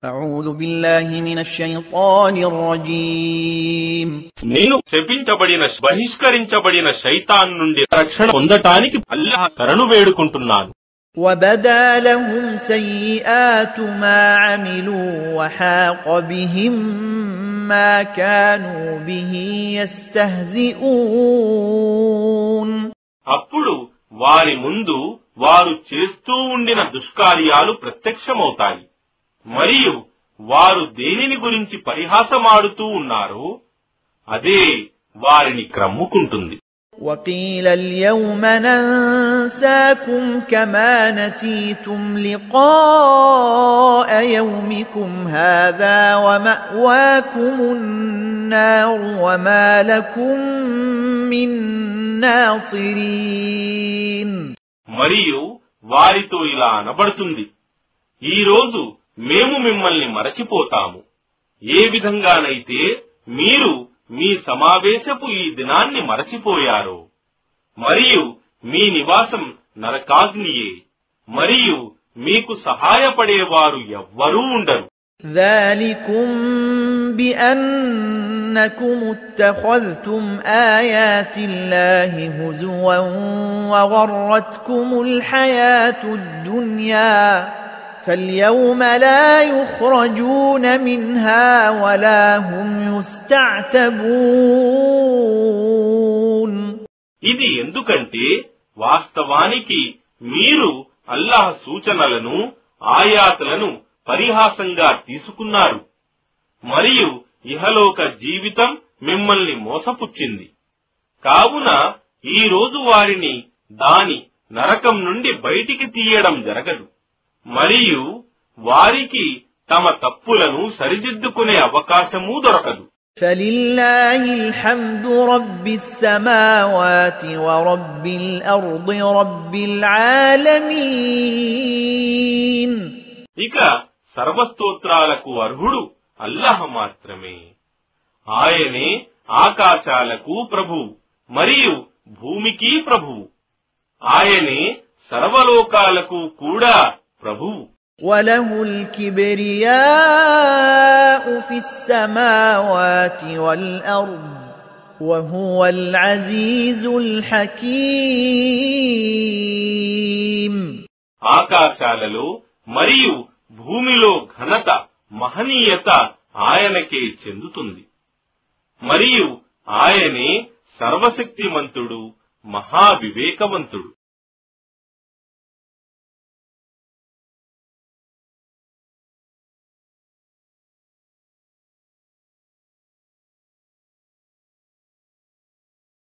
أعوذ بالله من الشيطان الرجيم నేను శపించబడిన బహిష్కరించబడిన శైతాన్ నుండి రక్షణ పొందటానికి అల్లాహ్ శరణు వేడుకుంటున్నాను. وبدا لهم سيئات ما عملوا وحاق بهم ما كانوا به يستهزئون. అప్పుడు వారి ముందు వారు చేస్తూ ఉండిన దుష్కార్యాలు ప్రత్యక్షమవుతాయి. మరియు వారు దేనిని గురించి పరిహాసమాడుతూ ఉన్నారో అదే వారిని క్రమ్ముకుంటుంది. وقيل اليوم ننساكم كما نسيتم لقاء يومكم هذا ومأواكم النار وما لكم من ناصرين. మరియు వారితో ఇలా అనబడుతుంది, ఈ రోజు మేము మిమ్మల్ని మరచిపోతాము. ఏ విధంగానైతే మీరు మీ సమావేశపు ఈ దినాన్ని మరచిపోయారో, మరియు మీ నివాసం నరకాగ్నియే, మరియు మీకు సహాయపడేవారు ఎవ్వరూ ఉండరు. ذلكم بأنكم اتخذتم آيات الله هزوا وغرتكم الحياة الدنيا فاليوم لا يخرجون منها ولا هم يستعتبون. ఇది ఎందుకంటే వాస్తవానికి మీరు అల్లాహ్ సూచనలను ఆయాతులను పరిహాసంగా తీసుకున్నారు, మరియు ఇహలోక జీవితం మిమ్మల్ని మోసపుచ్చింది. కావున ఈ రోజు వారిని దాని నరకం నుండి బయటికి తీయడం జరగదు, మరియు వారికి తమ తప్పులను సరిదిద్దుకునే అవకాశమూ దొరకదు. فلله الحمد رب السماوات ورب الأرض رب العالمين. ఇక సర్వస్తోత్రాలకు అర్హుడు అల్లాహ్ మాత్రమే. ఆయనే ఆకాశాలకు ప్రభువు మరియు భూమికి ప్రభువు. ఆయనే సర్వలోకాలకు కూడా ప్రభువు. وله الكبرياء في السماوات والأرض وهو العزيز الحكيم. ఆకాశాలలో మరియు భూమిలో ఘనత మహనీయత ఆయనకే చెందుతుంది, మరియు ఆయనే సర్వశక్తిమంతుడు మహావివేకవంతుడు.